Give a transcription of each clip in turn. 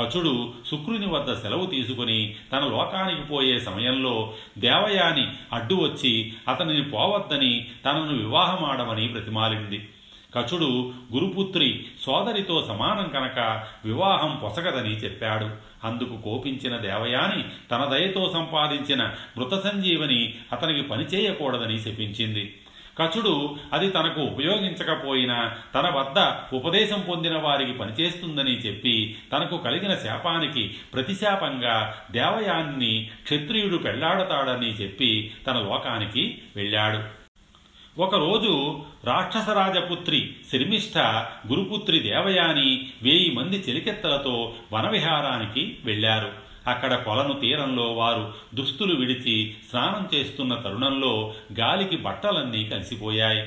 కచుడు శుక్రుని వద్ద సెలవు తీసుకుని తన లోకానికి పోయే సమయంలో దేవయాని అడ్డు వచ్చి అతనిని పోవద్దని తనను వివాహమాడమని ప్రతిమాలింది. కచుడు గురుపుత్రి సోదరితో సమానం కనుక వివాహం పొసగదని చెప్పాడు. అందుకు కోపించిన దేవయాని తన దయతో సంపాదించిన మృత సంజీవని అతనికి పనిచేయకూడదని శపించింది. కచుడు అది తనకు ఉపయోగించకపోయినా తన వద్ద ఉపదేశం పొందిన వారికి పనిచేస్తుందని చెప్పి తనకు కలిగిన శాపానికి ప్రతిశాపంగా దేవయానిని క్షత్రియుడు పెళ్లాడతాడని చెప్పి తన లోకానికి వెళ్ళాడు. ఒకరోజు రాక్షసరాజపుత్రి శర్మిష్ఠ గురుపుత్రి దేవయాని 1000 మంది చెలికెత్తలతో వనవిహారానికి వెళ్ళారు. అక్కడ కొలను తీరంలో వారు దుస్తులు విడిచి స్నానం చేస్తున్న తరుణంలో గాలికి బట్టలన్నీ కలిసిపోయాయి.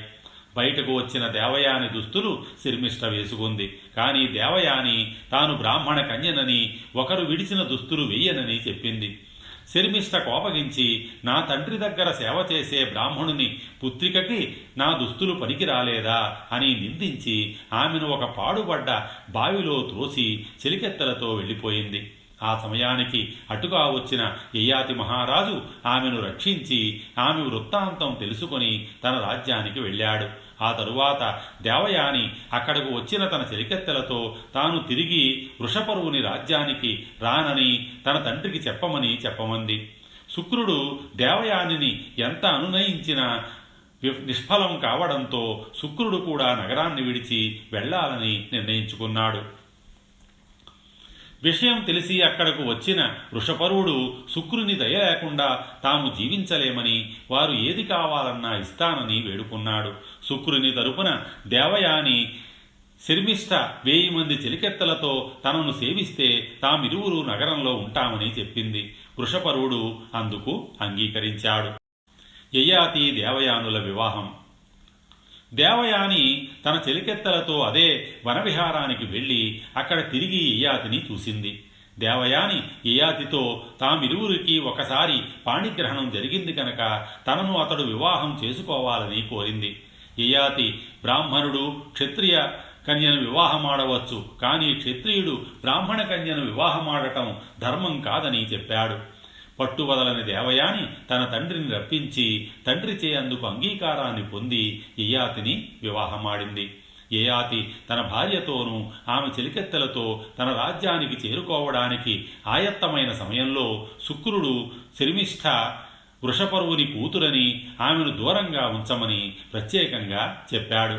బయటకు వచ్చిన దేవయాని దుస్తులు శర్మిష్ఠ వేసుకుంది. కానీ దేవయాని తాను బ్రాహ్మణ కన్యనని, ఒకరు విడిచిన దుస్తులు వెయ్యనని చెప్పింది. శర్మిష్ఠ కోపగించి, నా తండ్రి దగ్గర సేవ చేసే బ్రాహ్మణుని పుత్రికకి నా దుస్తులు పనికి రాలేదా అని నిందించి ఆమెను ఒక పాడుబడ్డ బావిలో త్రోసి చెలికెత్తలతో వెళ్ళిపోయింది. ఆ సమయానికి అటుగా వచ్చిన యయాతి మహారాజు ఆమెను రక్షించి ఆమె వృత్తాంతం తెలుసుకొని తన రాజ్యానికి వెళ్ళాడు. ఆ తరువాత దేవయాని అక్కడకు వచ్చిన తన చెలికెత్తెలతో తాను తిరిగి వృషపరువుని రాజ్యానికి రానని తన తండ్రికి చెప్పమంది. శుక్రుడు దేవయానిని ఎంత అనునయించినా నిష్ఫలం కావడంతో శుక్రుడు కూడా నగరాన్ని విడిచి వెళ్లాలని నిర్ణయించుకున్నాడు. విషయం తెలిసి అక్కడకు వచ్చిన వృషపరువుడు శుక్రుని దయ లేకుండా తాము జీవించలేమని, వారు ఏది కావాలన్నా ఇస్తానని వేడుకున్నాడు. శుక్రుని తరపున దేవయాని శర్మిష్ఠ 1000 మంది చెలికెత్తలతో తనను సేవిస్తే తామిరువురు నగరంలో ఉంటామని చెప్పింది. వృషపరువుడు అందుకు అంగీకరించాడు. యయాతి దేవయానుల వివాహం. దేవయాని తన చెలికెత్తలతో అదే వనవిహారానికి వెళ్ళి అక్కడ తిరిగి యయాతిని చూసింది. దేవయాని యయాతితో తామిరువురికి ఒకసారి పాణిగ్రహణం జరిగింది కనుక తనను అతడు వివాహం చేసుకోవాలని కోరింది. యయాతి బ్రాహ్మణుడు క్షత్రియ కన్యను వివాహమాడవచ్చు, కానీ క్షత్రియుడు బ్రాహ్మణ కన్యను వివాహమాడటం ధర్మం కాదని చెప్పాడు. పట్టువదలని దేవయాని తన తండ్రిని రప్పించి తండ్రిచే అందుకు అంగీకారాన్ని పొంది యయాతిని వివాహమాడింది. యయాతి తన భార్యతోనూ ఆమె చెలికెత్తెలతో తన రాజ్యానికి చేరుకోవడానికి ఆయత్తమైన సమయంలో శుక్రుడు శర్మిష్ఠ వృషపరువుని కూతురని ఆమెను దూరంగా ఉంచమని ప్రత్యేకంగా చెప్పాడు.